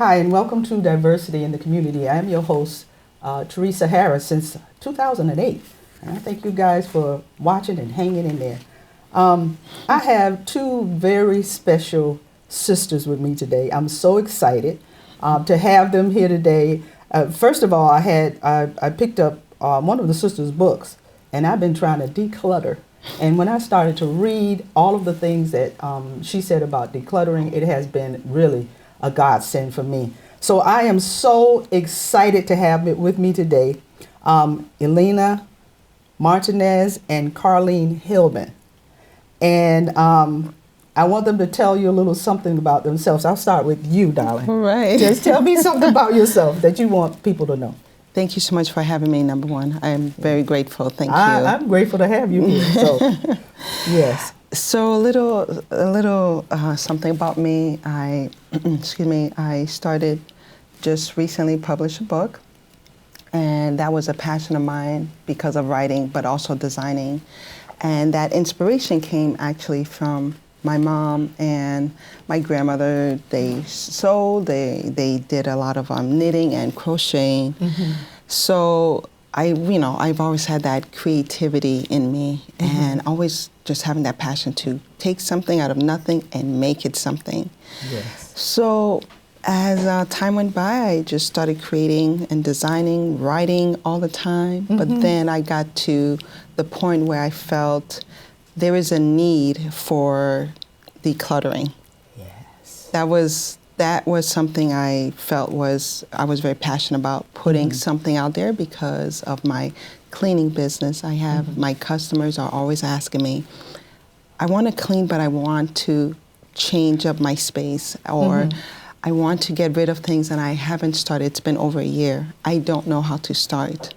Hi, and welcome to Diversity in the Community. I'm your host, Teresa Harris, since 2008. And I thank you guys for watching and hanging in there. I have two very special sisters with me today. I'm so excited to have them here today. First of all, I picked up one of the sisters' books, and I've been trying to declutter. And when I started to read all of the things that she said about decluttering, it has been really a godsend for me. So I am so excited to have it with me today, Elena Martinez and Carlene Hillman. And I want them to tell you a little something about themselves. I'll start with you, darling. All right. Just tell me something about yourself that you want people to know. Thank you so much for having me, number one. I am very grateful. Thank you. I'm grateful to have you here. So, yes. So a little something about me. I started just recently published a book, and that was a passion of mine because of writing, but also designing. And that inspiration came actually from my mom and my grandmother. They sewed, they did a lot of knitting and crocheting. Mm-hmm. So I've always had that creativity in me, mm-hmm. and always just having that passion to take something out of nothing and make it something. Yes. So as time went by, I just started creating and designing, writing all the time. Mm-hmm. But then I got to the point where I felt there is a need for decluttering. Yes. That was something I felt I was very passionate about, putting mm-hmm. something out there because of my cleaning business. I have mm-hmm. my customers are always asking me, I want to clean, but I want to change up my space, or mm-hmm. I want to get rid of things and I haven't started. It's been over a year. I don't know how to start.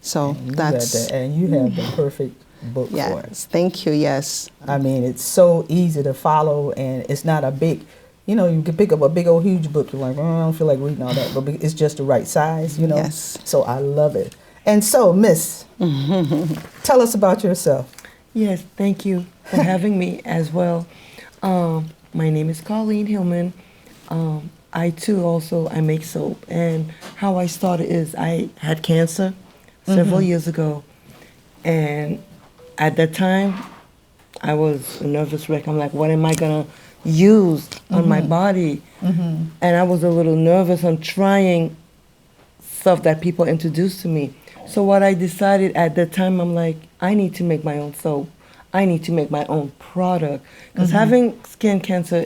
So and you have the perfect book for it. Yes, thank you, yes. I mean, it's so easy to follow, and it's not a big, you can pick up a big old huge book. You're like, I don't feel like reading all that, but it's just the right size, Yes. So I love it. And so, Miss, tell us about yourself. Yes, thank you for having me as well. My name is Carlene Hillman. I make soap, and how I started is I had cancer several mm-hmm. years ago, and at that time I was a nervous wreck. I'm like, what am I gonna use mm-hmm. on my body? Mm-hmm. And I was a little nervous on trying stuff that people introduced to me. So what I decided at that time, I'm like, I need to make my own soap. I need to make my own product, because mm-hmm. having skin cancer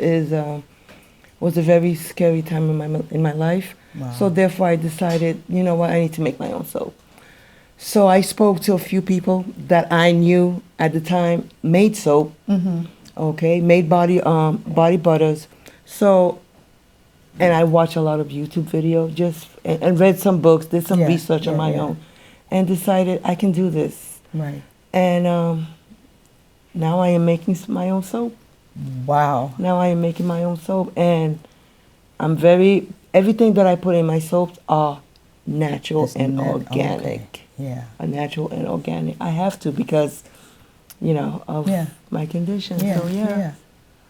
was a very scary time in my life. Wow. So therefore I decided, you know what, I need to make my own soap. So I spoke to a few people that I knew at the time made soap, mm-hmm. okay, made body butters. So, and I watched a lot of YouTube videos and read some books, did some research on my own, and decided I can do this. Right. And now I am making my own soap. Wow. Now I am making my own soap, and everything that I put in my soaps are natural and organic. Okay. Yeah. Are natural and organic. I have to because, of my condition. Yeah. So yeah.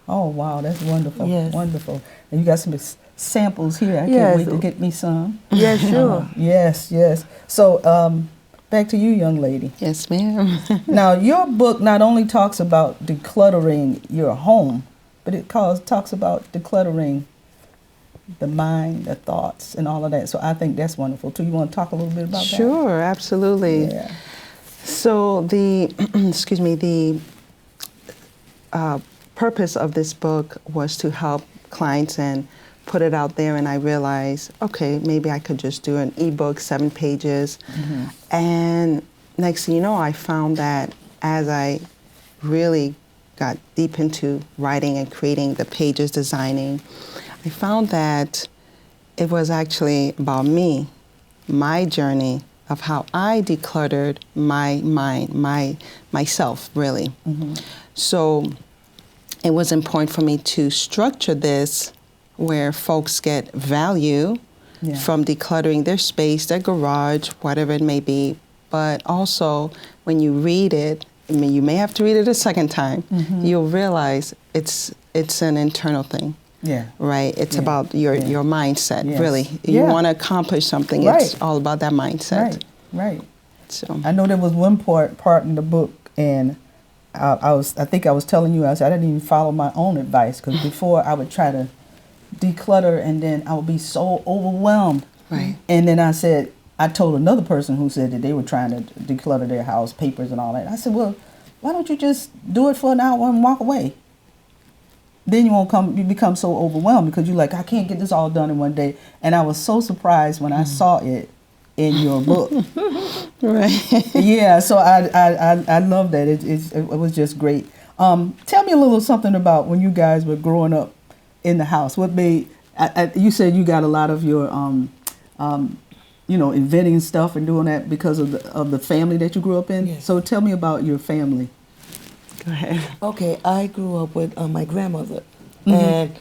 Oh wow, that's wonderful. Yes. Wonderful. And you got some samples here. I can't wait to get me some. Yeah, sure. Yes. So back to you, young lady. Yes, ma'am. Now, your book not only talks about decluttering your home, but it talks about decluttering the mind, the thoughts, and all of that. So I think that's wonderful too. You want to talk a little bit about that? Sure, absolutely. Yeah. So the purpose of this book was to help clients and put it out there, and I realized, okay, maybe I could just do an ebook, 7 pages. Mm-hmm. And next thing you know, I found that as I really got deep into writing and creating the pages, designing, I found that it was actually about me, my journey of how I decluttered my mind, myself, really. Mm-hmm. So it was important for me to structure this where folks get value from decluttering their space, their garage, whatever it may be. But also, when you read it, you may have to read it a second time, mm-hmm. you'll realize it's an internal thing. Yeah. right? It's Yeah. about your Yeah. mindset, Yes. really. You Yeah. want to accomplish something, Right. it's all about that mindset. Right. Right. So, I know there was one part in the book, and I think I was telling you, I said I didn't even follow my own advice, because before I would try to declutter, and then I would be so overwhelmed. right. And then I told another person who said that they were trying to declutter their house, papers and all that. I said, well, why don't you just do it for an hour and walk away? Then you become so overwhelmed, because you're like, I can't get this all done in one day. And I was so surprised when I saw it in your book. Right. Yeah, so I love that. It was just great. Tell me a little something about when you guys were growing up in the house. What made you said you got a lot of your inventing stuff and doing that because of the family that you grew up in. Yes. So tell me about your family. Go ahead. Okay, I grew up with my grandmother, and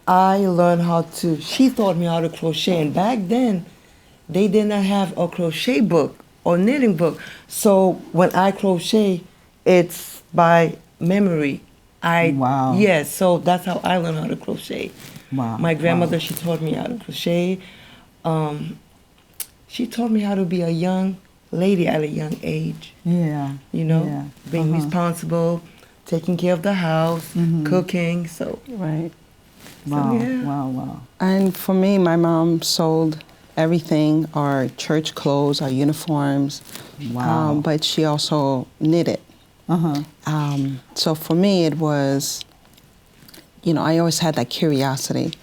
I learned how to. She taught me how to crochet, and back then, they did not have a crochet book or knitting book. So when I crochet, it's by memory. Wow. Yes, so that's how I learned how to crochet. Wow. My grandmother, Wow. she taught me how to crochet. She taught me how to be a young lady at a young age. Yeah. Yeah. Being responsible, taking care of the house, cooking. So Right. Wow. yeah. Wow. And for me, my mom sold everything, our church clothes, our uniforms. Wow. But she also knitted. So for me, it was, I always had that curiosity.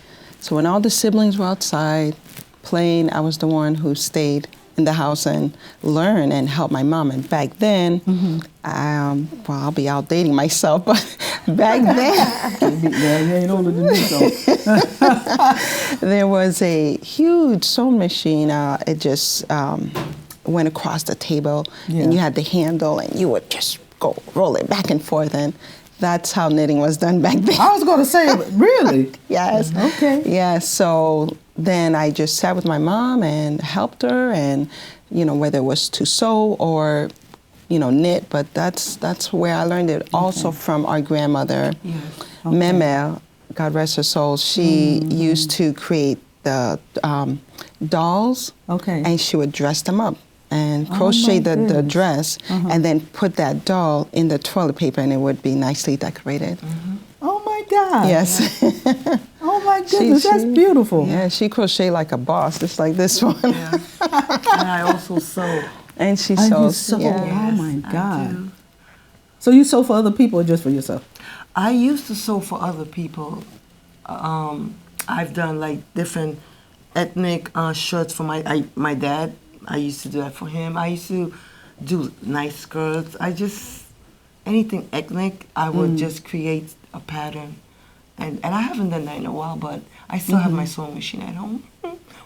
So when all the siblings were outside playing, I was the one who stayed in the house and learned and helped my mom. And back then, I'll be outdating myself, but back then, Yeah, you ain't older than me, so. there was a huge sewing machine. It just went across the table, Yeah. and you had the handle, and you would just go roll it back and forth, and that's how knitting was done back then. I was going to say, really? Yes. Okay. Yeah, so then I just sat with my mom and helped her, and, whether it was to sew or, knit, but that's where I learned it. Also from our grandmother, Meme, God rest her soul, she used to create the dolls, Okay. and she would dress them up and crochet the goodness. dress, and then put that doll in the toilet paper, and it would be nicely decorated. Oh my God. Yes. Oh my goodness, that's beautiful. Yeah, she crocheted like a boss, just like this one. Yeah. And I also sew. And she And you sews. sew. Yeah. Oh my I God. do. So you sew for other people or just for yourself? I used to sew for other people. I've done like different ethnic shirts for my dad. I used to do that for him. I used to do nice skirts. Anything ethnic, I would just create a pattern. And I haven't done that in a while, but I still have my sewing machine at home.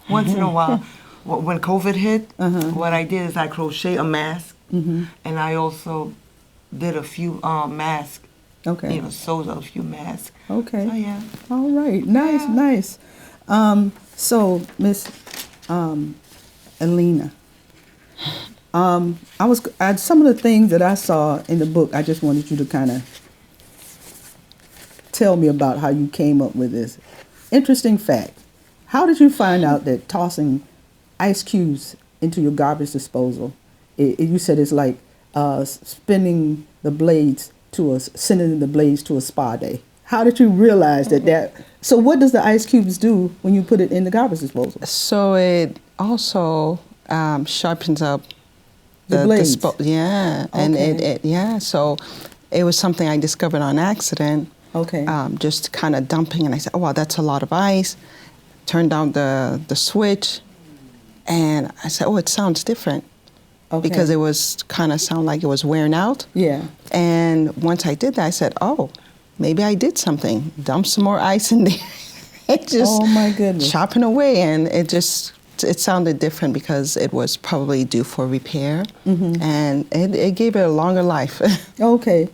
Once in a while, when COVID hit, what I did is I crochet a mask, and I also did a few masks. Okay. Sewed a few masks. Okay. So yeah. All right. Nice, Yeah. nice. So Miss Alina, some of the things that I saw in the book, I just wanted you to kind of tell me about how you came up with this. Interesting fact. How did you find out that tossing ice cubes into your garbage disposal, you said it's like sending the blades to a spa day? How did you realize that? So what does the ice cubes do when you put it in the garbage disposal? So it also sharpens up The blades. Yeah, and Okay. so it was something I discovered on accident. Okay. Just kind of dumping, and I said, oh, wow, that's a lot of ice. Turned down the switch, and I said, oh, it sounds different. Okay. Because it was kind of sound like it was wearing out. Yeah. And once I did that, I said, oh, maybe I did something. Dump some more ice in there. It just Oh my goodness. chopping away, and it sounded different because it was probably due for repair, and it gave it a longer life. Okay.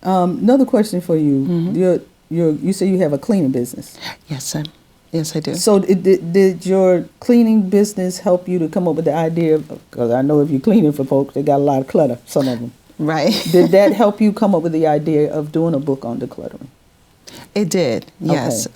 Another question for you. You say you have a cleaning business. Yes, I do. So did your cleaning business help you to come up with the idea of, because I know if you're cleaning for folks, they got a lot of clutter, some of them. Right. Did that help you come up with the idea of doing a book on decluttering? It did, yes.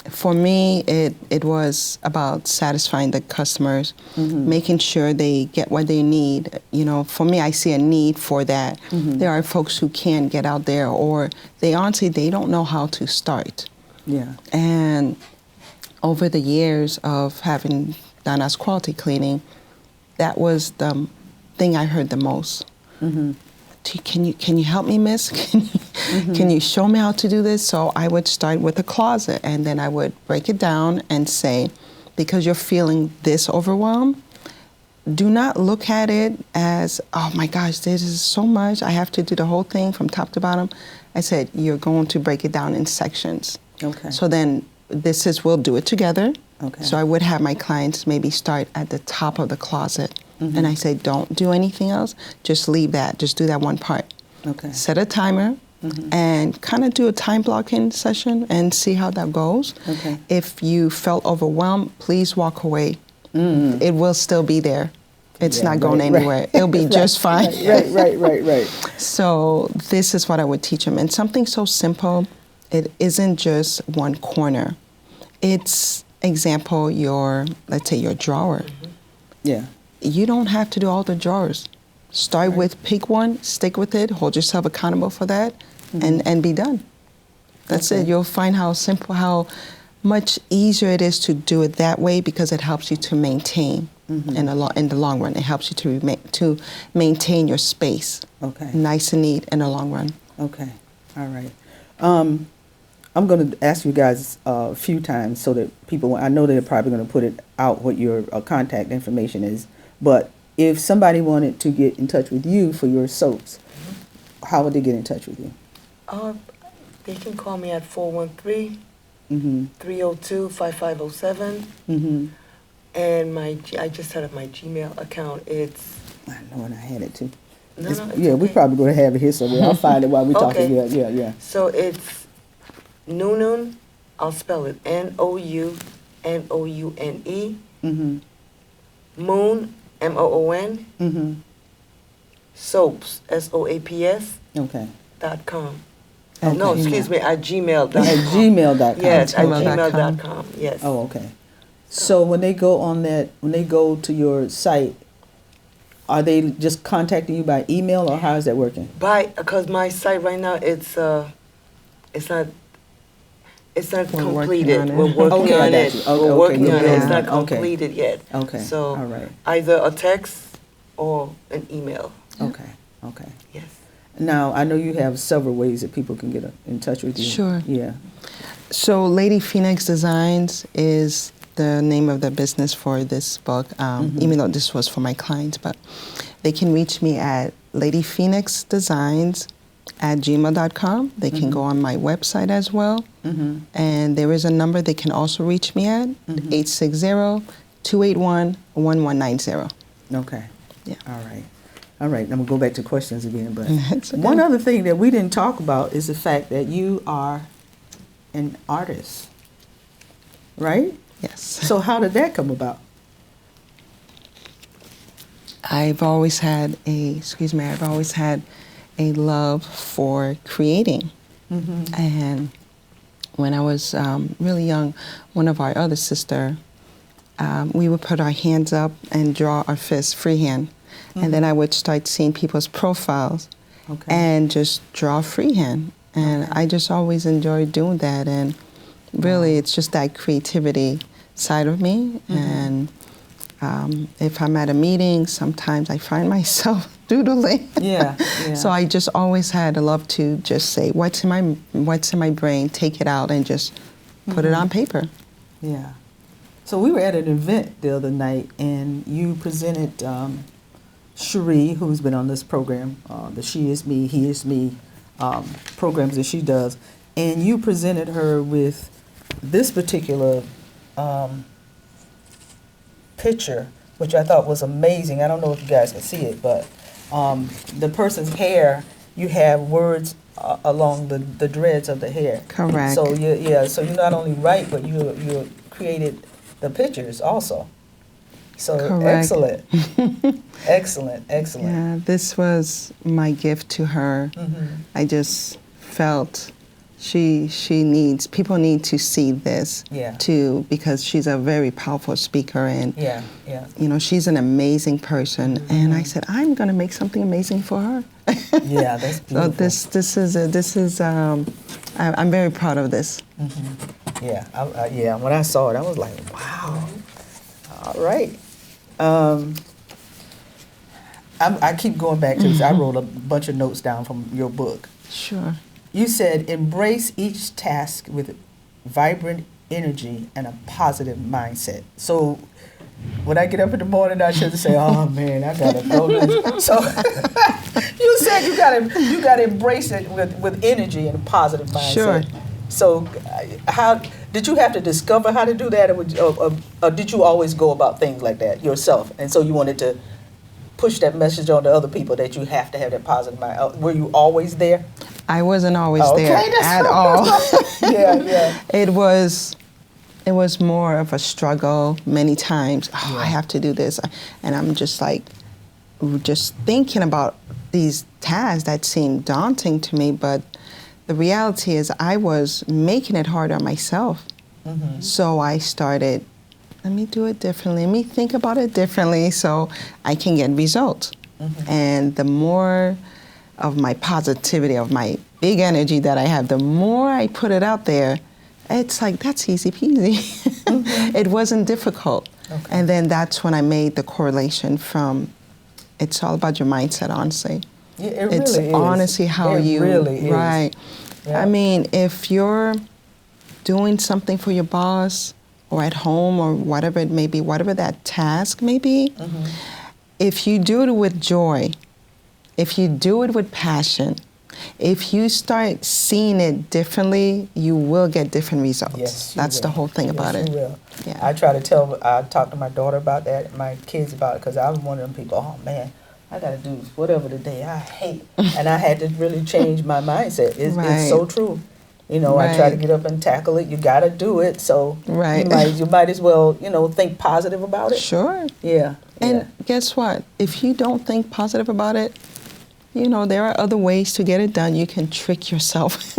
For me, it was about satisfying the customers, making sure they get what they need. You know, for me, I see a need for that. There are folks who can't get out there, or they honestly, they don't know how to start. Yeah. And over the years of having done as quality cleaning, that was the thing I heard the most. Can you help me, miss? Can you show me how to do this? So I would start with a closet, and then I would break it down and say, because you're feeling this overwhelmed, do not look at it as, oh my gosh, this is so much. I have to do the whole thing from top to bottom. I said, you're going to break it down in sections. Okay. So then we'll do it together. Okay. So I would have my clients maybe start at the top of the closet. And I say, don't do anything else. Just leave that. Just do that one part. Okay. Set a timer and kind of do a time blocking session and see how that goes. Okay. If you felt overwhelmed, please walk away. It will still be there. It's not going anywhere. It'll be just fine. Right. So this is what I would teach them. And something so simple, it isn't just one corner. It's, example, let's say your drawer. Yeah. You don't have to do all the drawers. Start with, pick one, stick with it, hold yourself accountable for that, and be done. That's it. You'll find how simple, how much easier it is to do it that way, because it helps you to maintain in the long run. It helps you to maintain your space. Okay. Nice and neat in the long run. Okay. All right. I'm going to ask you guys a few times so that people, I know they're probably going to put it out what your contact information is, but if somebody wanted to get in touch with you for your soaps, how would they get in touch with you? They can call me at 413 Mm-hmm. 302-5507. Mm-hmm. And I just set up my Gmail account. It's... I know, and I had it too. No, It's, no, it's yeah, okay. we probably going to have it here somewhere. I'll find it while we're talking. Okay. Yeah. So it's Noonun, I'll spell it Nounone, Mm-hmm. Moon, Moon, Mm-hmm. Soaps, SOAPS, Okay. .com. Okay. No, excuse me, at gmail.com. At gmail.com. Yes, at gmail.com. gmail.com, yes. Oh, okay. So when they go on that, when they go to your site, are they just contacting you by email, or how is that working? Because my site right now, it's not We're working completed. on it. We're working Okay, I on got it. you. Okay, We're working you're on it. It's building not it. Okay. completed yet. Okay. So All right. either a text or an email. Okay. Yes. Now, I know you have several ways that people can get in touch with you. Sure. Yeah. So Lady Phoenix Designs is the name of the business for this book, even though this was for my clients, but they can reach me at ladyphoenixdesigns@gmail.com. They can go on my website as well. And there is a number they can also reach me at, 860-281-1190. Okay. Yeah. All right. I'm going to go back to questions again. But That's okay. one other thing that we didn't talk about is the fact that you are an artist, right? Yes. So how did that come about? I've always had a love for creating. And when I was really young, one of our other sister, we would put our hands up and draw our fists freehand. And then I would start seeing people's profiles and just draw freehand. And I just always enjoyed doing that. And really, it's just that creativity side of me. And if I'm at a meeting, sometimes I find myself doodling. Yeah. So I just always had a love to just say, what's in my brain, take it out, and just put it on paper. Yeah. So we were at an event the other night, and you presented Cherie, who's been on this program, the She Is Me, He Is Me programs that she does, and you presented her with this particular picture, which I thought was amazing. I don't know if you guys can see it, but the person's hair, you have words along the dreads of the hair. Correct. So so you not only write, but you created the pictures also. So Correct. excellent. Yeah, this was my gift to her. I just felt people need to see this Yeah. too, because she's a very powerful speaker, and Yeah. she's an amazing person. And I said, I'm going to make something amazing for her. Yeah, that's beautiful. So I'm very proud of this. Yeah, when I saw it, I was like, wow. All right. I keep going back to this. I wrote a bunch of notes down from your book. Sure. You said, embrace each task with vibrant energy and a positive mindset. So when I get up in the morning, I shouldn't say, oh man, I gotta go. So you said you gotta embrace it with energy and a positive mindset. Sure. So how did you have to discover how to do that, or did you always go about things like that yourself? And so you wanted to push that message on to other people that you have to have that positive mind. Were you always there? I wasn't always Okay, there at all. Yeah. It was more of a struggle many times. Oh, I have to do this. And I'm just thinking about these tasks that seemed daunting to me, but the reality is I was making it hard on myself. Mm-hmm. So I started, let me do it differently. Let me think about it differently so I can get results. Mm-hmm. And the more of my positivity, of my big energy that I have, the more I put it out there, it's like, that's easy peasy. Mm-hmm. It wasn't difficult. Okay. And then that's when I made the correlation from, it's all about your mindset, honestly. Yeah, it it's really is. honestly how it you, really is. Right. Yeah. I mean, if you're doing something for your boss or at home or whatever it may be, whatever that task may be, mm-hmm. if you do it with joy, if you do it with passion, if you start seeing it differently, you will get different results. Yes, that's the whole thing about it. You will. Yeah. I talk to my daughter about that, my kids about it, because I was one of them people, oh man, I got to do whatever today I hate. And I had to really change my mindset. It's so true. I try to get up and tackle it. You got to do it. So you might as well, think positive about it. Sure. Yeah. And guess what? If you don't think positive about it, there are other ways to get it done. You can trick yourself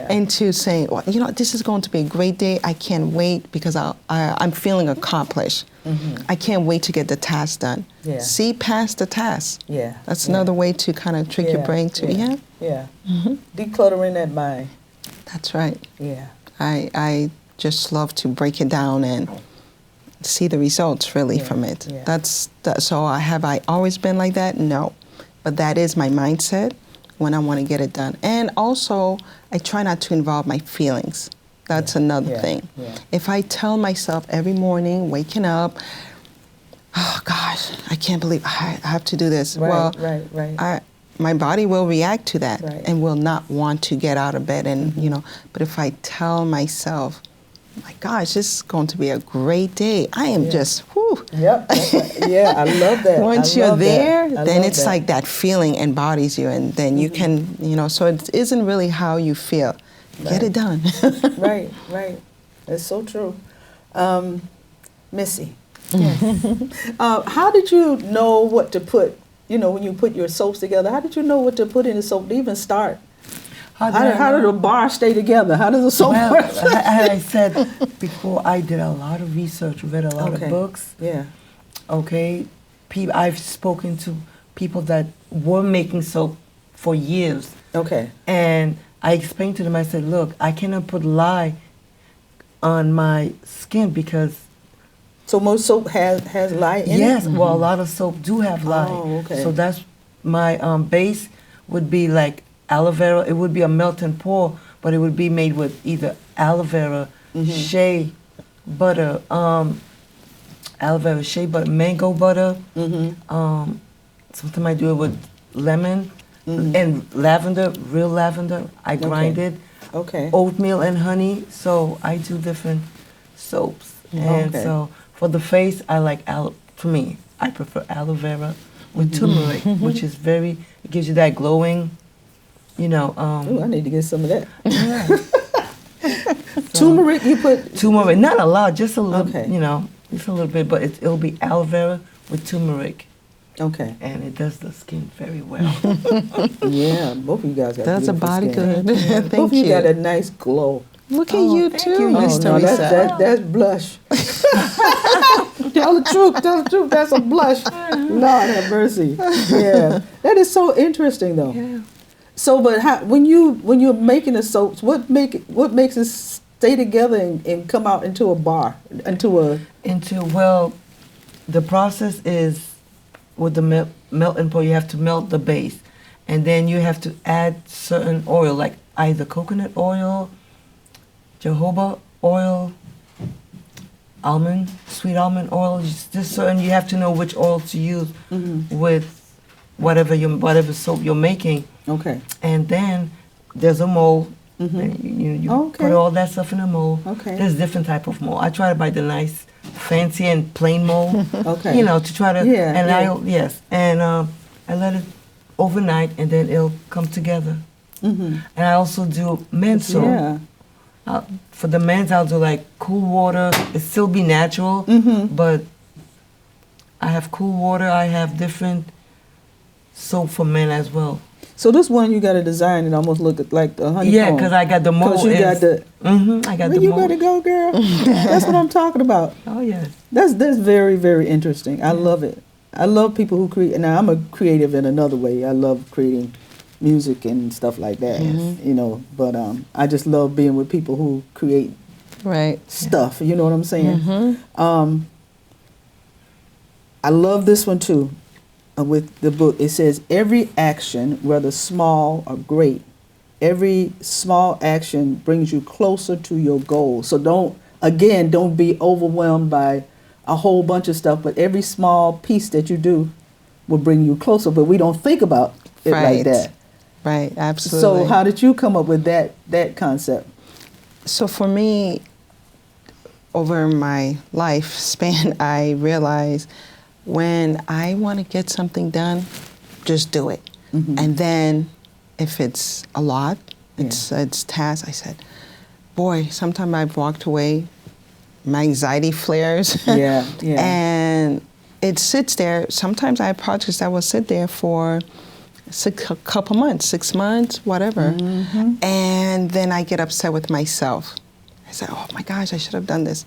into saying, well, this is going to be a great day. I can't wait because I'm feeling accomplished. Mm-hmm. I can't wait to get the task done. Yeah. See past the task. Yeah. That's another way to kind of trick your brain to, Yeah. Mm-hmm. Decluttering that mind. That's right. Yeah. I just love to break it down and see the results really from it. Yeah. So have I always been like that? No. But that is my mindset when I want to get it done. And also, I try not to involve my feelings. That's another thing. Yeah. If I tell myself every morning, waking up, oh gosh, I can't believe I have to do this. Right. My body will react to that and will not want to get out of bed. And but if I tell myself, my gosh, this is going to be a great day. I am just, whoo. Yep. Yeah, I love that. Once you're there, then it's like that feeling embodies you, and then you can, so it isn't really how you feel. Get it done. Right. That's so true. Missy, how did you know what to put, when you put your soaps together, how did you know what to put in the soap to even start? How did the bar stay together? How does the soap work? As I said before, I did a lot of research, read a lot of books. Yeah. Okay. I've spoken to people that were making soap for years. Okay. And I explained to them, I said, look, I cannot put lye on my skin because... So most soap has lye in it? Yes. Well, a lot of soap do have lye. Oh, okay. So that's my base would be like aloe vera. It would be a melt and pour, but it would be made with either aloe vera, shea butter, aloe vera, shea butter, mango butter. Sometimes I do it with lemon and lavender, real lavender. I grind it. Okay. Oatmeal and honey. So I do different soaps. And so for the face, I like for me, I prefer aloe vera with turmeric, which is it gives you that glowing. Ooh, I need to get some of that. Turmeric, you put? Turmeric, not a lot, just a little, just a little bit, but it'll be aloe vera with turmeric. Okay. and it does the skin very well. Yeah, both of you guys got That's a beautiful body skin. good. Both Thank of you got you. a nice glow. Look at Oh, you thank too, you. Miss Oh, no, Teresa. that's blush. Tell the truth. Tell the truth. That's a blush. Lord have mercy. Yeah, that is so interesting, though. Yeah. So, but how, when you're making the soaps, what makes it stay together and come out into a bar, into a Well, the process is with the melt and pour. You have to melt the base, and then you have to add certain oil, like either coconut oil, jojoba oil, sweet almond oil. Just certain. You have to know which oil to use with whatever soap you're making. okay. And then there's a mold. And you Okay. put all that stuff in a mold. Okay. There's different type of mold. I try to buy the nice, fancy and plain mold. Okay. You know, to try to. Yeah, And yeah. I let it overnight, and then it'll come together. And I also do men's soap. Yeah. For the men's, I'll do like cool water. It still be natural, but I have cool water. I have different soap for men as well. So this one you got a design that almost look like the honeycomb. Yeah, because I got the mold. Because you got the. I got Where the you mold. better go, girl. That's what I'm talking about. Oh yes. That's very, very interesting. I love it. I love people who create. Now I'm a creative in another way. I love creating music and stuff like that. You know, but I just love being with people who create Right. stuff. You know what I'm saying? I love this one too. With the book, it says every action, whether small or great, every small action brings you closer to your goal. So don't be overwhelmed by a whole bunch of stuff, but every small piece that you do will bring you closer. But we don't think about it like Right. that. Right, absolutely. So how did you come up with that concept? So for me, over my lifespan, I realized when I want to get something done, just do it. And then if it's a lot, it's tasks, I said, boy, sometimes I've walked away, my anxiety flares. Yeah. And it sits there. Sometimes I have projects that will sit there for a couple months, 6 months, whatever. And then I get upset with myself. I said, oh my gosh, I should have done this.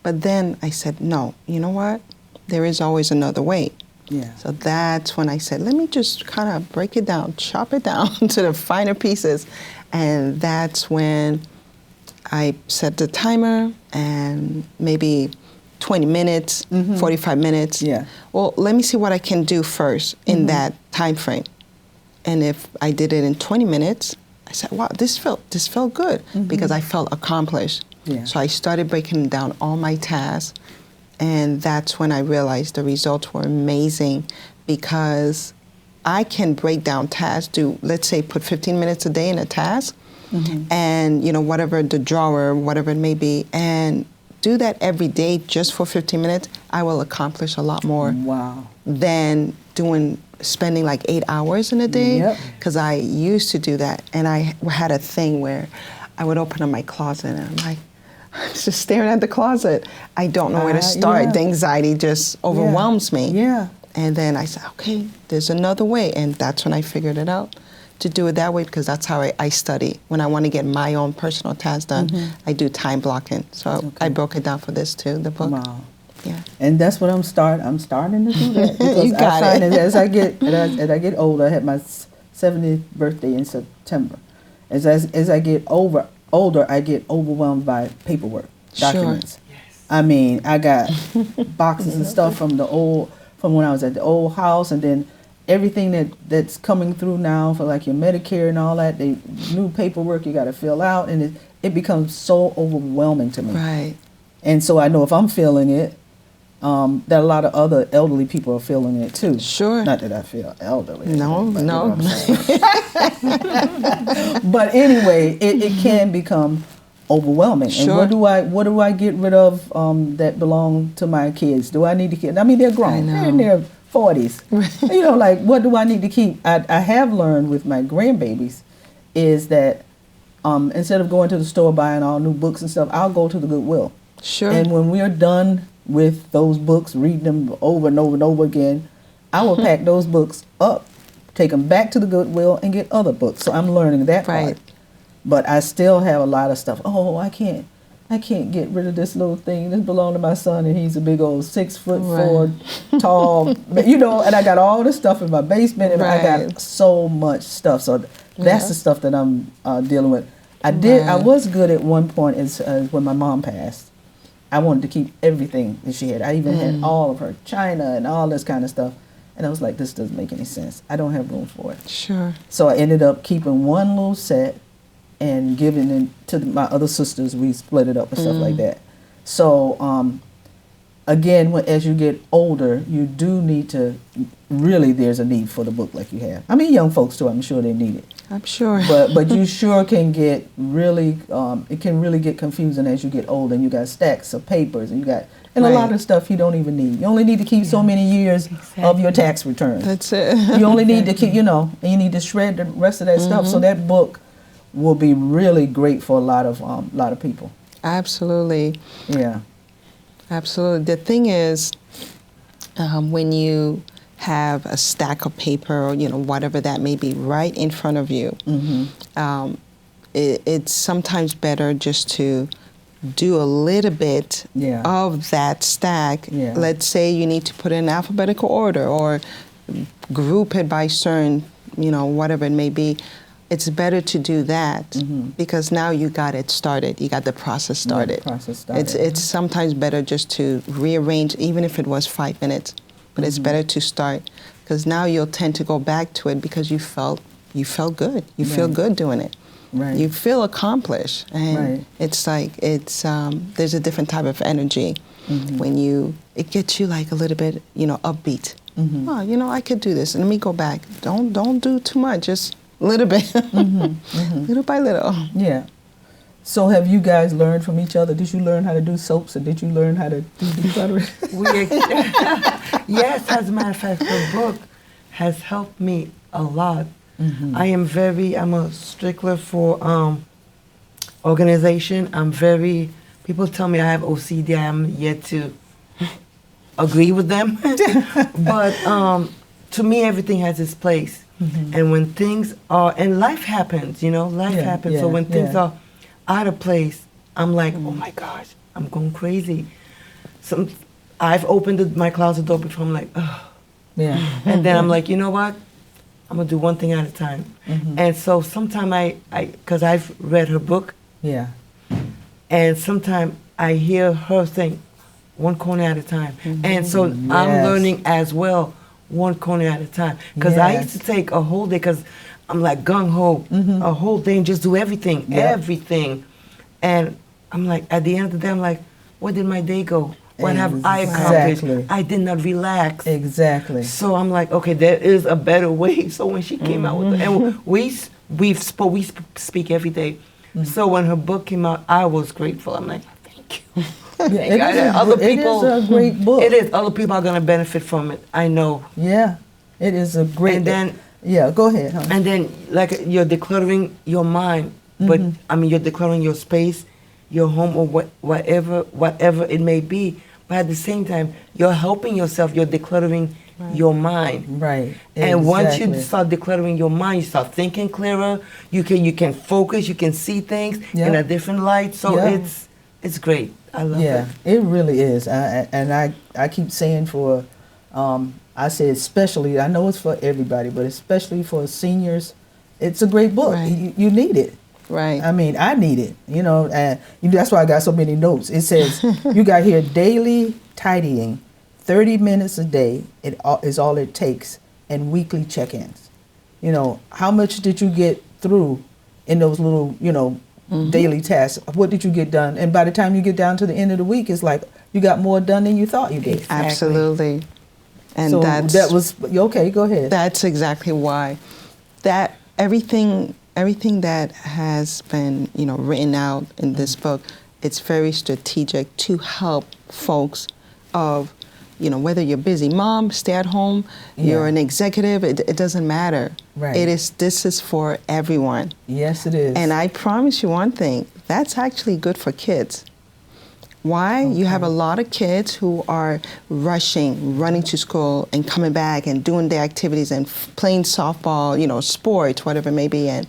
But then I said, no, you know what? There is always another way. Yeah. So that's when I said, let me just kind of break it down, chop it down to the finer pieces. And that's when I set the timer and maybe 20 minutes, 45 minutes. Yeah. Well, let me see what I can do first in that time frame. And if I did it in 20 minutes, I said, wow, this felt good because I felt accomplished. Yeah. So I started breaking down all my tasks. And that's when I realized the results were amazing because I can break down tasks, let's say put 15 minutes a day in a task and, whatever the drawer, whatever it may be, and do that every day just for 15 minutes, I will accomplish a lot more Wow. than spending like 8 hours in a day. Yep. Because I used to do that. And I had a thing where I would open up my closet and I'm like, I'm just staring at the closet. I don't know where to start. Yeah. The anxiety just overwhelms me. Yeah. And then I said, okay, there's another way. And that's when I figured it out to do it that way because that's how I study. When I want to get my own personal tasks done, I do time blocking. So I broke it down for this too, the book. Wow. Yeah. And that's what I'm starting to do that. Because You got I find it. that as I get older, I had my 70th birthday in September. As I get older, I get overwhelmed by paperwork, documents. Yes. I mean, I got boxes and stuff from when I was at the old house, and then everything that's coming through now for like your Medicare and all that, the new paperwork you got to fill out, and it becomes so overwhelming to me. Right. And so I know if I'm feeling it, that a lot of other elderly people are feeling it too. Sure. Not that I feel elderly. No, but you know no. what I'm saying. But anyway, it can become overwhelming. Sure. And what do I get rid of that belong to my kids? Do I need to keep? I mean, they're grown. They're in their 40s. You know, like what do I need to keep? I have learned with my grandbabies is that instead of going to the store buying all new books and stuff, I'll go to the Goodwill. Sure. And when we're done with those books, reading them over and over and over again, I will pack those books up, take them back to the Goodwill, and get other books. So I'm learning that Right. part. But I still have a lot of stuff. Oh, I can't get rid of this little thing. This belongs to my son, and he's a big old 6'4" tall, and I got all this stuff in my basement, and I got Right. so much stuff. So that's Yeah. the stuff that I'm dealing with. I Right. was good at one point is when my mom passed. I wanted to keep everything that she had. I even had all of her china and all this kind of stuff. And I was like, this doesn't make any sense. I don't have room for it. Sure. So I ended up keeping one little set and giving it to my other sisters. We split it up and stuff like that. So again, as you get older, you do need to, really there's a need for the book like you have. I mean, young folks too, I'm sure they need it. I'm sure. But you sure can get really, it can really get confusing as you get older, and you got stacks of papers, and a lot Right. of stuff you don't even need. You only need to keep so many years of your tax returns. That's it. You only need to keep, and you need to shred the rest of that stuff. So that book will be really great for a lot of people. Absolutely. Yeah. Absolutely. The thing is, when you have a stack of paper or whatever that may be right in front of you, it's sometimes better just to do a little bit Yeah. of that stack. Yeah. Let's say you need to put it in alphabetical order or group it by certain, whatever it may be. It's better to do that because now you got it started. You got the process started. It's sometimes better just to rearrange, even if it was 5 minutes. But it's better to start because now you'll tend to go back to it because you felt good. You feel good doing it. Right. You feel accomplished, and it's like there's a different type of energy when it gets you like a little bit upbeat. Oh, I could do this. And let me go back. Don't do too much. Just a little bit, little by little. Yeah. So have you guys learned from each other? Did you learn how to do soaps, and did you learn how to do decluttering? Yes, as a matter of fact, the book has helped me a lot. I'm a stickler for organization. People tell me I have OCD. I am yet to agree with them. But to me, everything has its place. And when things are, and life happens, life happens. So when things are out of place, I'm like, oh my gosh, I'm going crazy. I've opened my closet door before. I'm like, oh. Yeah. And then I'm like, you know what? I'm gonna do one thing at a time. And so sometimes because I've read her book. Yeah. And sometimes I hear her saying, one corner at a time. And so I'm learning as well, one corner at a time. Because I used to take a whole day, because I'm like gung-ho, a whole day and just do everything, everything. And I'm like, at the end of the day, I'm like, where did my day go? What have I accomplished? I did not relax. Exactly. So I'm like, okay, there is a better way. So when she came out with it, and we speak every day. So when her book came out, I was grateful. I'm like, thank you. It is a great book. It is. Other people are going to benefit from it. I know. Yeah. It is a great And then, yeah, go ahead. Huh? And then, like, you're decluttering your mind, but you're decluttering your space, your home, or whatever it may be. But at the same time, you're helping yourself. You're decluttering your mind. Right. And once you start decluttering your mind, you start thinking clearer. You can focus. You can see things in a different light. So it's great. I love it. Yeah, it really is. I keep saying I say especially, I know it's for everybody, but especially for seniors, it's a great book. Right. You need it. Right. I mean, I need it, and that's why I got so many notes. It says, you got here daily tidying, 30 minutes a day is all it takes, and weekly check-ins. How much did you get through in those little, daily tasks? What did you get done? And by the time you get down to the end of the week, it's like you got more done than you thought you did. Exactly. Absolutely. And so that was, okay, go ahead. That's exactly why. That everything that has been, written out in this book, it's very strategic to help folks of, whether you're busy mom, stay at home, you're an executive, it doesn't matter. Right. This is for everyone. Yes, it is. And I promise you one thing, that's actually good for kids. Why? You have a Okay. lot of kids who are rushing, running to school and coming back and doing their activities and playing softball, sports, whatever it may be. And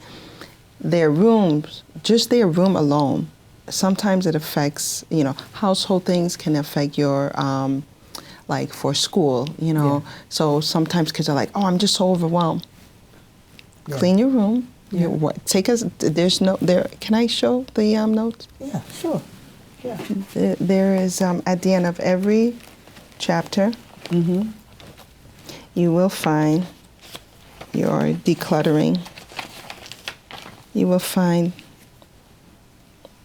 their rooms, just their room alone, sometimes it affects, household things can affect your, like for school, Yeah. So sometimes kids are like, oh, I'm just so overwhelmed. Yeah. Clean your room. Yeah. There's no, there, can I show the notes? Yeah, sure. Yeah. There is, at the end of every chapter, Mm-hmm. you will find your decluttering. You will find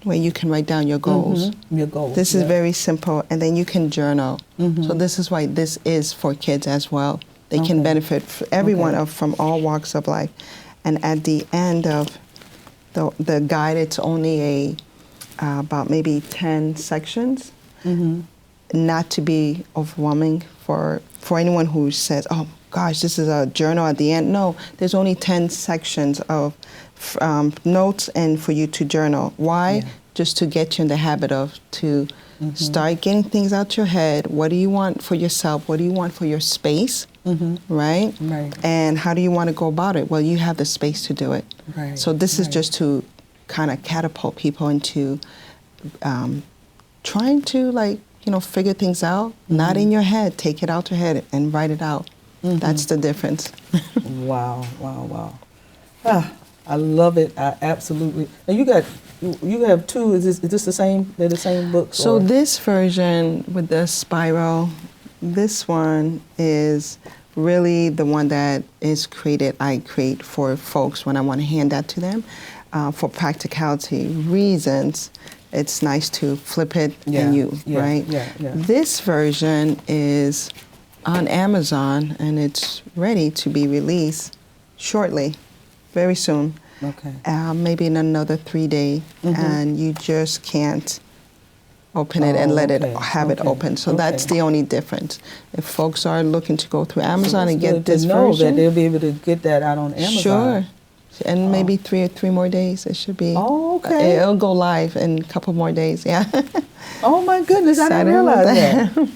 where you can write down your goals. Mm-hmm. Your goals. This is yeah. very simple, and then you can journal. Mhm. So this is why this is for kids as well. They can Okay. benefit everyone Okay. from all walks of life. And at the end of the guide, it's only about maybe 10 sections. Mm-hmm. Not to be overwhelming for anyone who says, oh gosh, this is a journal at the end. No, there's only 10 sections of notes and for you to journal. Why? Yeah. Just to get you in the habit of start getting things out your head. What do you want for yourself? What do you want for your space? Mm-hmm. Right? Right. And how do you want to go about it? Well, you have the space to do it. Right. So this is Right. just to kind of catapult people into trying to figure things out. Not in your head. Take it out your head and write it out. Mm-hmm. That's the difference. Wow, wow, wow. Ah, I love it. I absolutely. And you have two. Is this the same? They're the same books? So or? this version with the spiral, this one is really the one that is created. I create for folks when I want to hand that to them for practicality reasons. It's nice to flip it and right? Yeah. This version is on Amazon and it's ready to be released shortly, very soon. Okay. Maybe in another 3 days, Mhm. and you just can't open it and let it okay, have it okay, open. So that's okay. the only difference. If folks are looking to go through Amazon and It's get good this to know version, that they'll be able to get that out on Amazon. sure. And Oh. maybe three more days. It should be. Oh, okay. It'll go live in a couple more days. Yeah. Oh my goodness, I didn't Excited realize about that.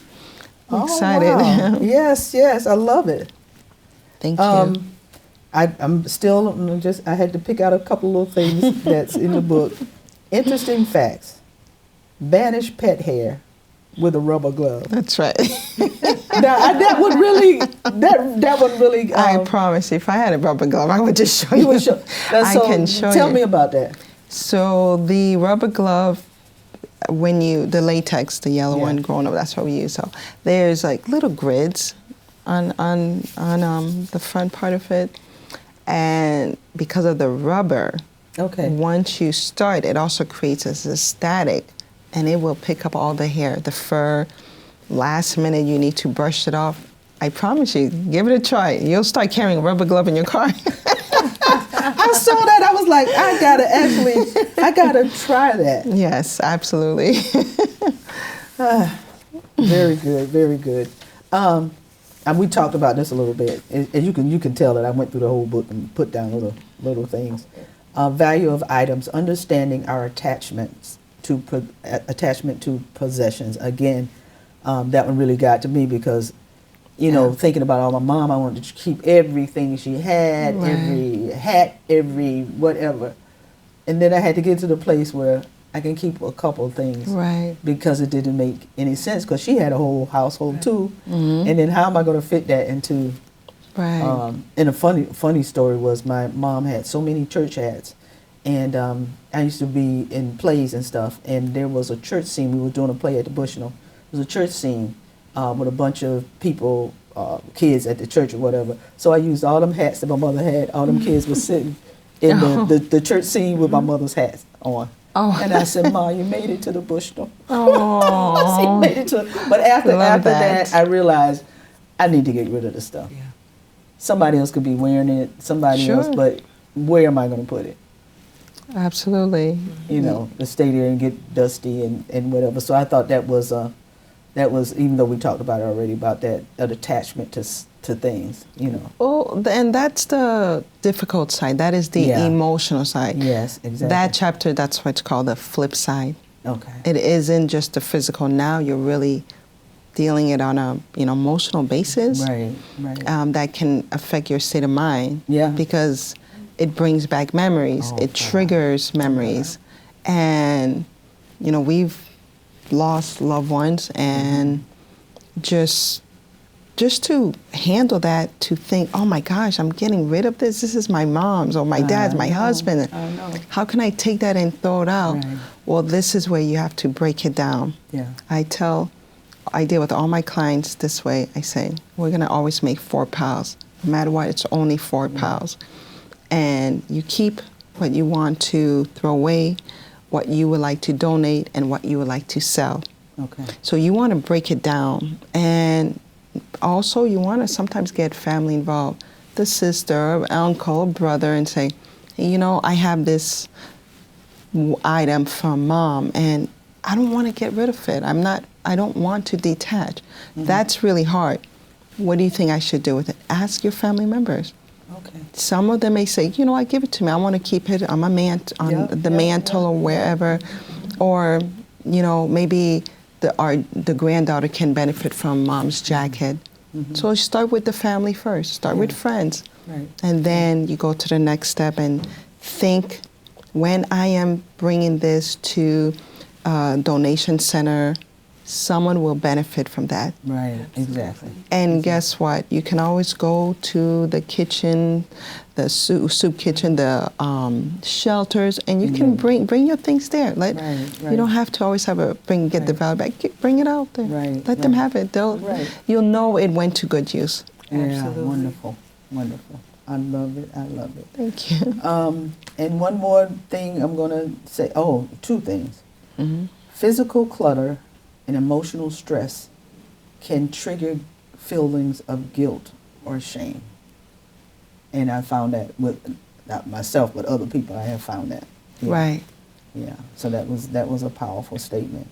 Oh, Excited. wow. Yes, I love it. Thank you. I'm still I had to pick out a couple little things that's in the book. Interesting facts. Banish pet hair with a rubber glove. That's right. That would really. I promise you, if I had a rubber glove, I would just show you. You would show. I can show Tell you. me about that. So the rubber glove, the latex, the yellow Yeah. one growing up, that's what we use. So there's like little grids on the front part of it, and because of the rubber, Okay. once you start, it also creates a static, and it will pick up all the hair, the fur. Last minute, you need to brush it off. I promise you, give it a try. You'll start carrying a rubber glove in your car. I saw that. I was like, I gotta try that. Yes, absolutely. Very good, very good. And we talked about this a little bit, and you can tell that I went through the whole book and put down little things. Value of items, understanding our attachment to possessions. Again, that one really got to me because, thinking about all my mom, I wanted to keep everything she had, Right. every hat, every whatever, and then I had to get to the place where I can keep a couple of things. Right. Because it didn't make any sense because she had a whole household too, Mhm. and then how am I going to fit that into? Right. And a funny story was my mom had so many church hats, and I used to be in plays and stuff, and there was a church scene. We were doing a play at the Bushnell. It was a church scene with a bunch of people, kids at the church or whatever. So I used all them hats that my mother had. All them kids were sitting in the church scene with my mother's hats on. Oh. And I said, "Ma, you made it to the Bushnell." Oh. She made it to. But after Love that, that. I realized I need to get rid of the stuff. Yeah. Somebody else could be wearing it. Somebody Sure. else, but where am I going to put it? Absolutely. To stay there and get dusty and whatever. So I thought that was even though we talked about it already about that attachment to things. Oh, and that's the difficult side. That is the Yeah. emotional side. Yes, exactly. That chapter, that's what's called the flip side. Okay. It isn't just the physical. Now you're really dealing it on a emotional basis. Right. That can affect your state of mind. Yeah. Because it brings back memories. Oh, it God. triggers memories. And, we've lost loved ones, and just to handle that, to think, oh my gosh, I'm getting rid of this. This is my mom's or my dad's, my husband. I know. How can I take that and throw it out? Right. Well, this is where you have to break it down. Yeah. I deal with all my clients this way. I say, we're going to always make 4 piles. No matter what, it's only 4 piles. And you keep what you want to throw away, what you would like to donate, and what you would like to sell. Okay. So you want to break it down. And also you want to sometimes get family involved, the sister, uncle, brother, and say, hey, I have this item from mom, and I don't want to get rid of it. I don't want to detach. That's really hard. What do you think I should do with it? Ask your family members. Okay. Some of them may say, I give it to me. I want to keep it on my mantle or wherever. Or, maybe the granddaughter can benefit from mom's jacket. So start with the family first. Start with friends. Right. And then you go to the next step and think, when I am bringing this to a donation center, someone will benefit from that. Right. Exactly. And guess what? You can always go to the kitchen, the soup kitchen, the shelters, and you can bring your things there. You don't have to always have get the value back. Bring it out there. Right. Let them have it. You'll know it went to good use. Yeah. Absolutely. Wonderful. I love it. Thank you. And one more thing I'm going to say. Oh, 2 things. Mm-hmm. Physical clutter and emotional stress can trigger feelings of guilt or shame. And I found that with not myself, but other people. I have found that. Yeah. Right. Yeah. So that was a powerful statement.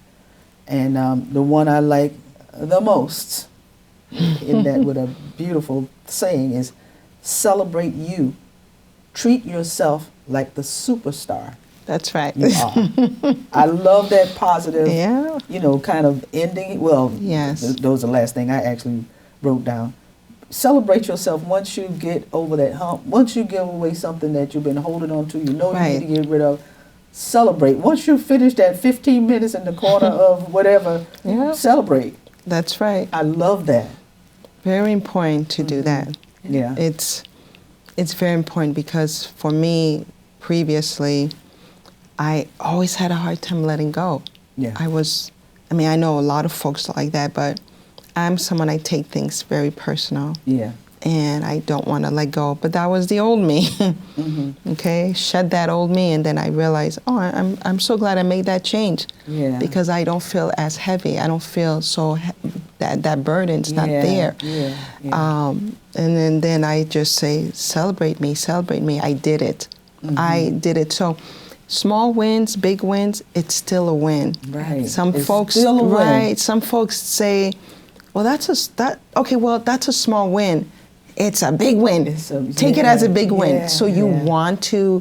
And the one I like the most, in that with a beautiful saying, is celebrate you. Treat yourself like the superstar That's right. you are. I love that positive, Yeah. kind of ending. Well, Yes. Those are the last thing I actually wrote down. Celebrate yourself once you get over that hump. Once you give away something that you've been holding on to, you Right. need to get rid of. Celebrate. Once you finish that 15 minutes in the corner of whatever, Yeah. celebrate. That's right. I love that. Very important to do that. Yeah. It's very important because for me, previously, I always had a hard time letting go. Yeah. I know a lot of folks like that, but I'm someone, I take things very personal. Yeah. And I don't want to let go. But that was the old me. Okay, shed that old me, and then I realized, I'm so glad I made that change. Yeah. Because I don't feel as heavy. I don't feel so that burden's not there. Yeah. Yeah. And then I just say, celebrate me. I did it. I did it. So small wins, big wins, it's still a win. Right. Some It's folks, still a win. right? Some folks say, well, that's a small win. It's a big win. Take it as a big win. So you want to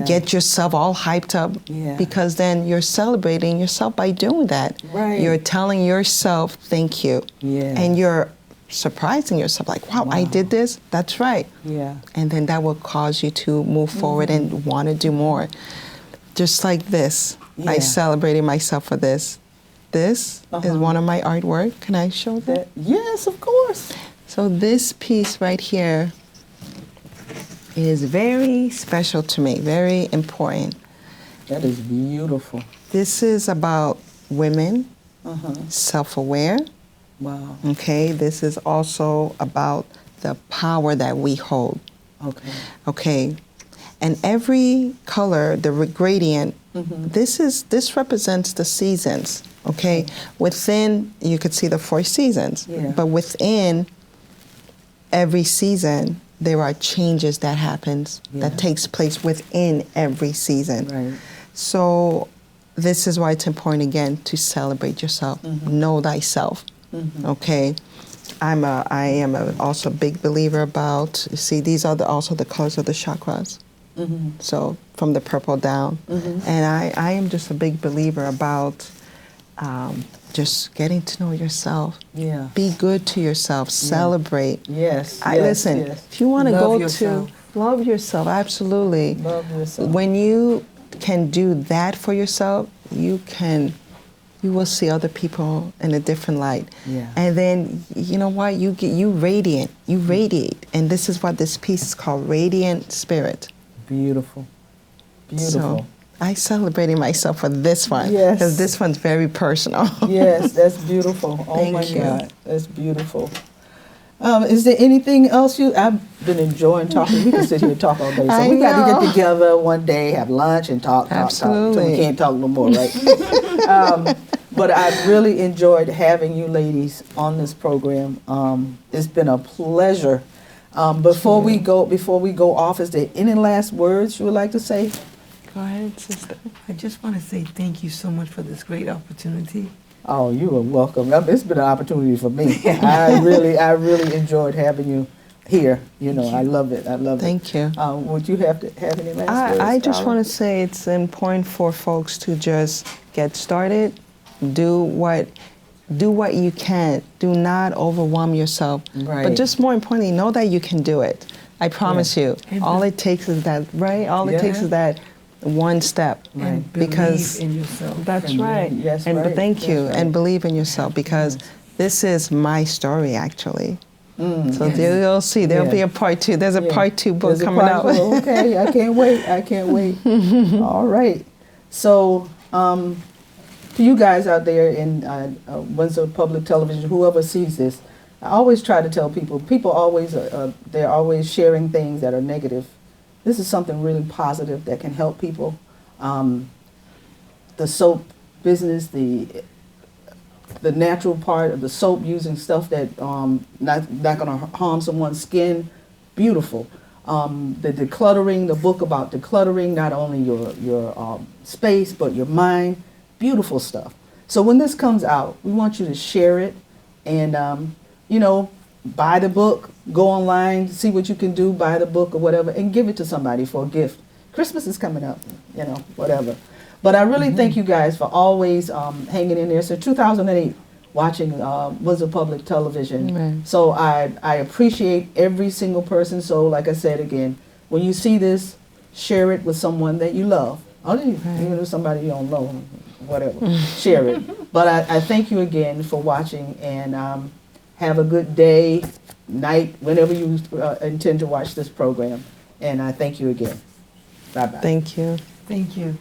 get yourself all hyped up because then you're celebrating yourself by doing that. Right. You're telling yourself thank you. Yeah. And you're surprising yourself like, wow, I did this. That's right. Yeah. And then that will cause you to move forward and want to do more. Just like this. I Yeah. celebrated myself for this. This is one of my artwork. Can I show that? Yes, of course. So this piece right here is very special to me, very important. That is beautiful. This is about women, self-aware. Wow. Okay, this is also about the power that we hold. Okay. Okay, and every color, the gradient, this represents the seasons. Okay, within you could see the 4 seasons, Yeah. but within every season there are changes that happens that takes place within every season. Right. So this is why it's important again to celebrate yourself, know thyself. Okay, I am also a big believer about. See, these are also the colors of the chakras. So from the purple down. And I am just a big believer about just getting to know yourself. Yeah. Be good to yourself. Celebrate. Yes. Listen, yes. if you want to Love go yourself. to love yourself, absolutely. Love yourself. When you can do that for yourself, you will see other people in a different light. Yeah. And then you know what? You radiate. You radiate. And this is what this piece is called, Radiant Spirit. Beautiful. So I celebrated myself for this one. Yes. Because this one's very personal. Yes, that's beautiful. Oh Thank my you. God, that's beautiful. Is there anything else I've been enjoying talking. We can sit here and talk all day. So I we got to know. get together one day, have lunch, and talk. Till Absolutely. we can't talk no more, right? But I've really enjoyed having you ladies on this program. It's been a pleasure. Before we go off, is there any last words you would like to say? Go ahead, sister. I just want to say thank you so much for this great opportunity. Oh, you are welcome. It's been an opportunity for me. I really enjoyed having you here. You know, I love it. I love it. Thank you. Would you have any last words? I just Darla? want to say it's important for folks to just get started, do what you can. Do not overwhelm yourself. Right. But just more importantly, know that you can do it. I promise you. And All it takes is that, right? All it takes is that one step. And Because believe in yourself. that's And right. believe- yes, and right. thank you. That's right. And believe in yourself, because this is my story actually. So Yes. you'll see there'll Yeah. be a part 2. There's a Yeah. part 2 book There's a coming part out. two. Okay, I can't wait. I can't wait. All right. So, to you guys out there in Windsor Public Television, whoever sees this, I always try to tell people always, they're always sharing things that are negative. This is something really positive that can help people. The soap business, the natural part of the soap, using stuff that not going to harm someone's skin, beautiful. The decluttering, the book about decluttering, not only your space but your mind, beautiful stuff. So when this comes out, we want you to share it, and buy the book, go online, see what you can do, buy the book or whatever, and give it to somebody for a gift. Christmas is coming up, whatever. But I really thank you guys for always hanging in there. So 2008, watching Windsor Public Television. Right. So I appreciate every single person. So like I said again, when you see this, share it with someone that you love. Even if somebody you don't know, whatever, share it. But I thank you again for watching, and have a good day, night, whenever you intend to watch this program. And I thank you again. Bye-bye. Thank you. Thank you.